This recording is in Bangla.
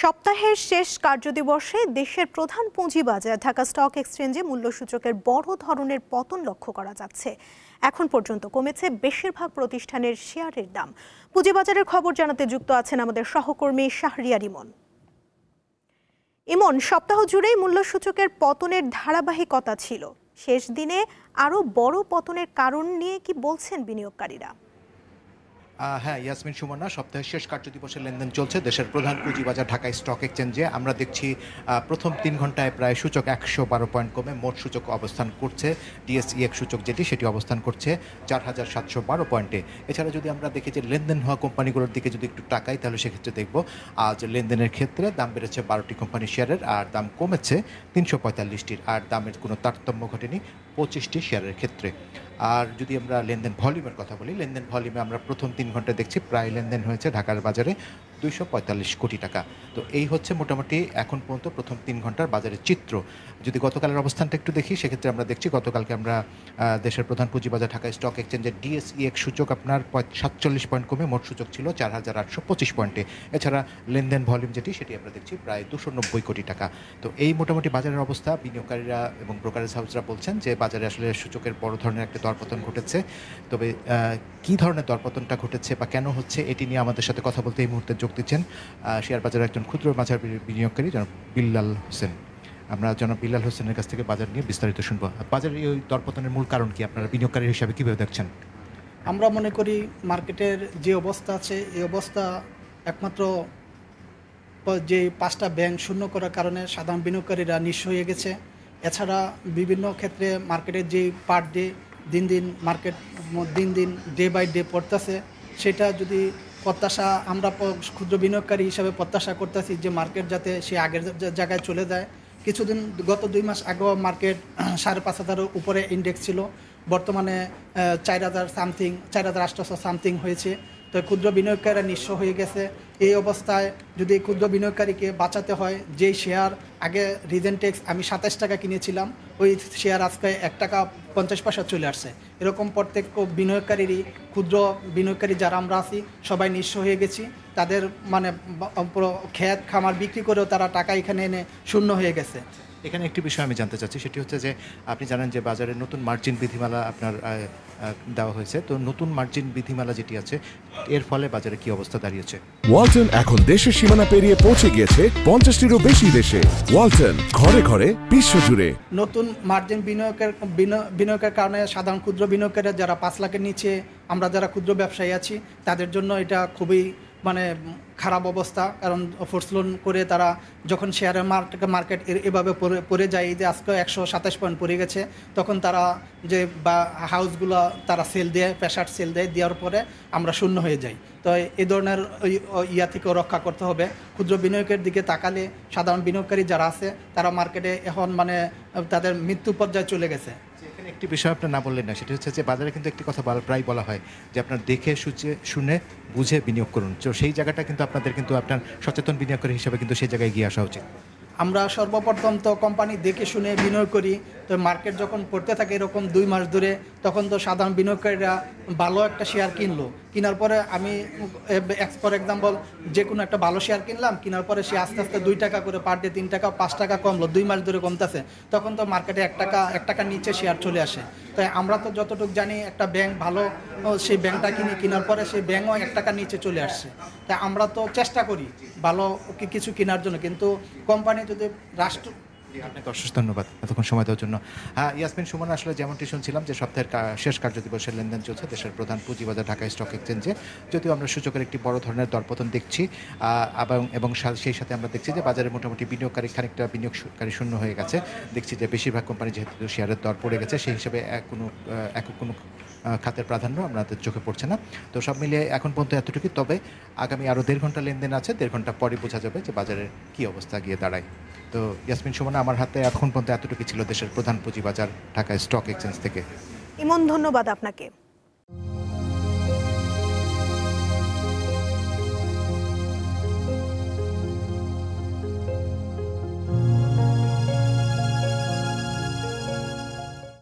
সপ্তাহের শেষ কার্যদিবসে দেশের প্রধান পুঁজিবাজার ঢাকা স্টক এক্সচেঞ্জে মূল্যসূচকের বড় ধরনের পতন লক্ষ্য করা যাচ্ছে। এখন পর্যন্ত কমেছে বেশিরভাগ প্রতিষ্ঠানের শেয়ারের দাম। পুঁজিবাজারের খবর জানাতে যুক্ত আছেন আমাদের সহকর্মী শাহরিয়ার ইমন। ইমন, সপ্তাহ জুড়েই মূল্যসূচকের পতনের ধারাবাহিকতা ছিল। শেষ দিনে আরও বড় পতনের কারণ নিয়ে কি বলছেন বিনিয়োগকারীরা? হ্যাঁ ইয়াসমিন সুমনা, সপ্তাহের শেষ কার্যদিবসের লেনদেন চলছে দেশের প্রধান পুঁজিবাজার ঢাকা স্টক এক্সচেঞ্জে। আমরা দেখছি প্রথম 3 ঘন্টায় প্রায় সূচক 112 পয়েন্ট কমে মোট সূচক অবস্থান করছে, ডিএসইএক্স সূচক সেটি অবস্থান করছে 4712 পয়েন্টে। এছাড়া যদি আমরা দেখি যে লেনদেন হওয়া কোম্পানিগুলোর দিকে যদি একটু তাকাই, তাহলে সেক্ষেত্রে দেখব আজ লেনদেনের ক্ষেত্রে দাম বেড়েছে 12টি কোম্পানি শেয়ারের, আর দাম কমেছে 345টির, আর দামের কোনো তারতম্য ঘটেনি 25টি শেয়ারের ক্ষেত্রে। আর যদি আমরা লেনদেন ভলিউমের কথা বলি, লেনদেন ভলিউমে আমরা প্রথম 3 ঘন্টা দেখছি প্রায় লেনদেন হয়েছে ঢাকার বাজারে 245 কোটি টাকা। তো এই হচ্ছে মোটামুটি এখন পর্যন্ত প্রথম 3 ঘন্টার বাজারের চিত্র। যদি গতকালের অবস্থানটা একটু দেখি, সেক্ষেত্রে আমরা দেখছি গতকালকে আমরা দেশের প্রধান পুঁজিবাজার ঢাকা স্টক এক্সচেঞ্জের ডিএসইএক্স সূচক আপনার 47 পয়েন্ট কমে মোট সূচক ছিল 4825 পয়েন্টে। এছাড়া লেনদেন ভলিউম সেটি আমরা দেখছি প্রায় 290 কোটি টাকা। তো এই মোটামুটি বাজারের অবস্থা। বিনিয়োগকারীরা এবং ব্রোকারেজ হাউসরা বলছেন যে বাজারে আসলে সূচকের বড় ধরনের একটা দরপতন ঘটেছে। তবে কী ধরনের দরপতনটা ঘটেছে বা কেন হচ্ছে, এটি নিয়ে আমাদের সাথে কথা বলতে এই মুহূর্তে যোগ দিচ্ছেন শেয়ার বাজারের একজন ক্ষুদ্র মাঝার বিনিয়োগকারী জনাব বিল্লাল হোসেন। আমরা জনাব বিল্লাল হোসেনের কাছ থেকে বাজার নিয়ে বিস্তারিত শুনবো। বাজারের এই দরপতনের মূল কারণ কি, আপনারা বিনিয়োগকারী হিসাবে কীভাবে দেখছেন? আমরা মনে করি মার্কেটের যে অবস্থা আছে, এই অবস্থা একমাত্র যে 5টা ব্যাংক শূন্য করার কারণে সাধারণ বিনিয়োগকারীরা নিঃস্ব হয়ে গেছে। এছাড়া বিভিন্ন ক্ষেত্রে মার্কেটের যে পার ডে দিন দিন ডে বাই ডে পড়তেছে, সেটা যদি প্রত্যাশা আমরা ক্ষুদ্র বিনিয়োগকারী হিসাবে প্রত্যাশা করতেছি যে মার্কেট যাতে সে আগের জায়গায় চলে যায়। কিছুদিন গত 2 মাস আগেও মার্কেট 5,500 উপরে ইন্ডেক্স ছিল, বর্তমানে 4,800 সামথিং হয়েছে। তো ক্ষুদ্র বিনিয়োগকারীরা নিঃস্ব হয়ে গেছে। এই অবস্থায় যদি ক্ষুদ্র বিনিয়োগকারীকে বাঁচাতে হয়, যেই শেয়ার আগে রিজেন্টেক্স আমি 27 টাকা কিনেছিলাম, ওই শেয়ার আজকে 1 টাকা 50 পয়সা চলে আসছে। এরকম প্রত্যেক বিনিয়োগকারীরই, ক্ষুদ্র বিনিয়োগকারী যারা আমরা আছি সবাই নিঃস্ব হয়ে গেছি। তাদের ক্ষেত খামার বিক্রি করেও তারা টাকা এখানে এনে শূন্য হয়ে গেছে। এখানে একটি বিষয় আমি জানতে চাচ্ছি, সেটি হচ্ছে যে আপনি জানেন যে বাজারে নতুন মার্জিন বিধিমালা আপনার দেওয়া হয়েছে। তো নতুন মার্জিন বিধিমালা যেটি আছে, এর ফলে বাজারে কি অবস্থা দাঁড়িয়েছে? ওয়ালটন এখন দেশের সীমানা পেরিয়ে পৌঁছে গিয়েছে 50টিরও বেশি দেশে। ওয়ালটন, ঘরে ঘরে বিশ্বজুড়ে। নতুন মার্জিন বিনিয়োগের কারণে সাধারণ ক্ষুদ্র বিনিয়োগকারীরা যারা 5 লাখের নিচে, আমরা যারা ক্ষুদ্র ব্যবসায়ী আছি, তাদের জন্য এটা খুবই খারাপ অবস্থা। কারণ ফোর্স লোন করে তারা যখন শেয়ারের মার্কেট এভাবে পড়ে যায়, যে আজকে 127 পয়েন্ট পড়ে গেছে, তখন তারা যে হাউসগুলো তারা সেল দেয়, প্রেশার সেল দেওয়ার পরে আমরা শূন্য হয়ে যাই। তো এই ধরনের থেকেও রক্ষা করতে হবে। ক্ষুদ্র বিনিয়োগের দিকে তাকালে সাধারণ বিনিয়োগকারী যারা আছে, তারা মার্কেটে এখন তাদের মৃত্যু পর্যায়ে চলে গেছে। একটি বিষয় আপনার না বললেন না, সেটা হচ্ছে যে বাজারে কিন্তু একটি কথা প্রায় বলা হয় যে আপনার দেখে শুনে বুঝে বিনিয়োগ করুন। তো সেই জায়গাটা কিন্তু আপনার সচেতন বিনিয়োগকারী হিসেবে কিন্তু সেই জায়গায় গিয়ে আসা উচিত। আমরা সর্বপ্রথম তো কোম্পানি দেখে শুনে বিনিয়োগ করি। তো মার্কেট যখন পড়তে থাকে এরকম 2 মাস ধরে, তখন তো সাধারণ বিনিয়োগকারীরা ভালো একটা শেয়ার কেনার পরে, আমি ফর এক্সাম্পল যে কোনো একটা ভালো শেয়ার কিনলাম, কেনার পরে সে আস্তে আস্তে 2 টাকা করে পার ডে 3 টাকা 5 টাকা কমলো, 2 মাস ধরে কমতেছে, তখন তো মার্কেটে 1 টাকার নিচে শেয়ার চলে আসে। তাই আমরা তো যতটুকু জানি, একটা ব্যাংক ভালো, সেই ব্যাংকটা কেনার পরে সেই ব্যাংকও 1 টাকার নিচে চলে আসছে। তাই আমরা তো চেষ্টা করি ভালো কিছু কেনার জন্য, কিন্তু কোম্পানি যদি রাষ্ট্র। আপনাকে অশেষ ধন্যবাদ এতক্ষণ সময় দেওয়ার জন্য। হ্যাঁ ইয়াসমিন সুমনা, আসলে যেমনটি শুনছিলাম যে সপ্তাহের শেষ কার্যদিবসের লেনদেন চলছে দেশের প্রধান পুঁজিবাজার ঢাকা স্টক এক্সচেঞ্জে। যদিও আমরা সূচকের একটি বড় ধরনের দরপতন দেখছি, এবং সেই সাথে আমরা দেখছি যে বাজারে মোটামুটি খানিকটা বিনিয়োগকারী শূন্য হয়ে গেছে। দেখছি যে বেশিরভাগ কোম্পানি যেহেতু শেয়ারের দর পড়ে গেছে, সেই হিসেবে কোনো খাতের প্রাধান্য আমাদের চোখে পড়ছে না। তো সব মিলিয়ে এখন পর্যন্ত এতটুকুই। তবে আগামী আরও 1.5 ঘন্টা লেনদেন আছে, 1.5 ঘন্টা পরে বোঝা যাবে যে বাজারের কী অবস্থা গিয়ে দাঁড়ায়। তো ইয়াসমিন সুমনা, আমার হাতে এখন পর্যন্ত এতটুকু ছিল দেশের প্রধান পুঁজিবাজার ঢাকা স্টক এক্সচেঞ্জ থেকে। ইমন, ধন্যবাদ আপনাকে।